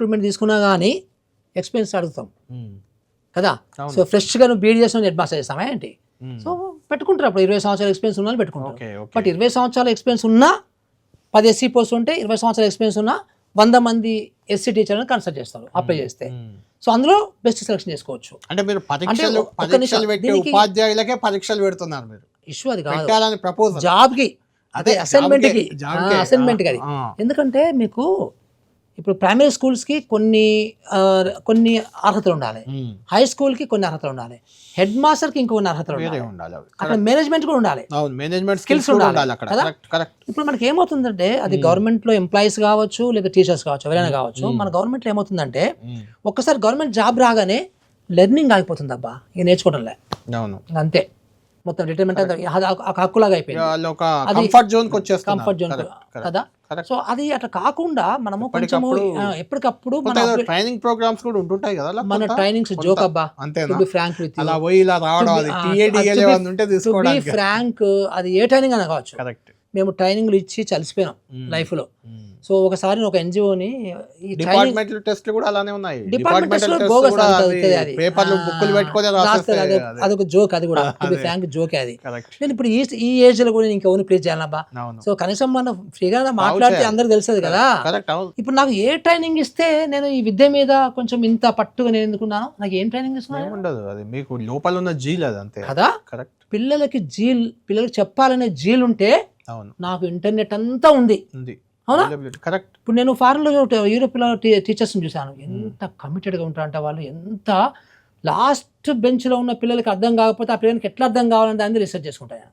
Recruitment తీసుకున్నా కానీ experience అడుగుతాం కదా. సో ఫ్రెష్గా నువ్వు బీఈడీ చేసిన హెడ్ మాస్టర్ చేస్తామా ఏంటి? సో పెట్టుకుంటారు అప్పుడు 20 సంవత్సరాల ఎక్స్పీరియన్స్ ఉన్న పెట్టుకుంటారు. బట్ 20 సంవత్సరాల ఎక్స్పీరియన్స్ ఉన్నా 10 ఎస్సీ పోస్ట్ ఉంటే 20 సంవత్సరాల ఎక్స్పీరియన్స్ ఉన్నా 100 మంది ఎస్సీ టీచర్ని కన్సల్ట్ చేస్తారు అప్లై చేస్తే. సో అందులో బెస్ట్ సెలెక్షన్ చేసుకోవచ్చు. అంటే మీరు పరీక్షలు పెట్టే ఉపాధ్యాయులకే పరీక్షలు పెడుతున్నారు మీరు. ఇష్యూ అది కాదు, జాబ్కి అదే అసైన్మెంట్కి అది. ఎందుకంటే మీకు ఇప్పుడు ప్రైమరీ స్కూల్స్కి కొన్ని అర్హతలు ఉండాలి, హై స్కూల్కి కొన్ని అర్హతలు ఉండాలి, హెడ్ మాస్టర్కి ఇంకొన్ని అర్హతలు ఉండాలి, అక్కడ మేనేజ్మెంట్ కూడా ఉండాలి, మేనేజ్మెంట్ స్కిల్స్ ఉండాలి కదా. ఇప్పుడు మనకి ఏమవుతుందంటే అది గవర్నమెంట్లో ఎంప్లాయీస్ కావచ్చు లేదా టీచర్స్ కావచ్చు ఎవరైనా కావచ్చు, మన గవర్నమెంట్లో ఏమవుతుందంటే ఒక్కసారి గవర్నమెంట్ జాబ్ రాగానే లెర్నింగ్ ఆగిపోతుంది అబ్బా, ఇక నేర్చుకోవడంలే అంతే, మొత్తం రిటైర్మెంట్ హక్కులాగా అయిపోయింది, కంఫర్ట్ జోన్ కదా. సో అది అట్లా కాకుండా మనము కొంచెం ఎప్పటికప్పుడు ట్రైనింగ్ ప్రోగ్రామ్స్ కూడా ఉంటుంటాయి కదా. మన ట్రైనింగ్స్ జోక్ అబ్బా, ఫ్రాంక్ ఫ్రాంక్ అది ఏ ట్రైనింగ్ అయినా కావచ్చు. మేము ట్రైనింగ్లు ఇచ్చి చలిసిపోయినాం లైఫ్ లో. సో ఒకసారి ఒక ఎన్జిఓని డిపార్ట్మెంటల్ టెస్ట్లు కూడా అలానే ఉన్నాయి, అదొక జోక్, అది కూడా ఫ్రాంక్ జోకే అది. నేను ఇప్పుడు ఈ ఏజ్ లో కూడా ఇంకా ఓన్ ప్లేస్ చేయాలబ్బా. సో కనీసం మనం ఫ్రీగా మాట్లాడితే అందరికి తెలుస్తుంది కదా. ఇప్పుడు నాకు ఏ ట్రైనింగ్ ఇస్తే నేను ఈ విద్య మీద కొంచెం ఇంత పట్టుగా నేను ఎందుకున్నాను, నాకు ఏం ట్రైనింగ్ ఇస్తున్నాను కదా. పిల్లలకి చెప్పాలనే జీల్ ఉంటే నాకు ఇంటర్నెట్ అంతా ఉంది, అవునా? ఇప్పుడు నేను ఫారెన్లో యూరోప్లో టీచర్స్ని చూశాను, ఎంత కమిటెడ్గా ఉంటారంటే వాళ్ళు, ఎంత లాస్ట్ బెంచ్లో ఉన్న పిల్లలకి అర్థం కాకపోతే ఆ పిల్లలకి ఎట్లా అర్థం కావాలని దాన్ని రీసెర్చ్ చేసుకుంటాను.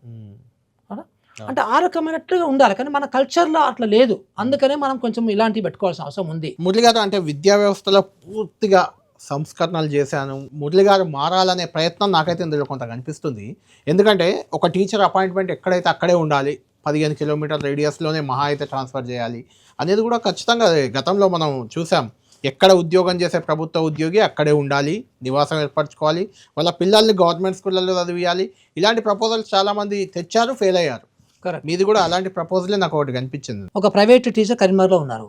అంటే ఆ రకమైనట్టుగా ఉండాలి, కానీ మన కల్చర్లో అట్లా లేదు. అందుకనే మనం కొంచెం ఇలాంటివి పెట్టుకోవాల్సిన అవసరం ఉంది. మురళి గారు అంటే విద్యా వ్యవస్థలో పూర్తిగా సంస్కరణలు చేశాను, మురళి గారు మారాలనే ప్రయత్నం నాకైతే ఇందులో కొంత కనిపిస్తుంది. ఎందుకంటే ఒక టీచర్ అపాయింట్మెంట్ ఎక్కడైతే అక్కడే ఉండాలి, 15 కిలోమీటర్ల రేడియస్లోనే మహా అయితే ట్రాన్స్ఫర్ చేయాలి అనేది కూడా ఖచ్చితంగా గతంలో మనం చూసాం. ఎక్కడ ఉద్యోగం చేసే ప్రభుత్వ ఉద్యోగి అక్కడే ఉండాలి, నివాసం ఏర్పరచుకోవాలి, వాళ్ళ పిల్లల్ని గవర్నమెంట్ స్కూళ్ళల్లో చదివియాలి. ఇలాంటి ప్రపోజల్స్ చాలామంది తెచ్చారు, ఫెయిల్ అయ్యారు. మీది కూడా అలాంటి ప్రపోజలే నాకు ఒకటి కనిపించింది. ఒక ప్రైవేట్ టీచర్ కరీంనగర్లో ఉన్నారు,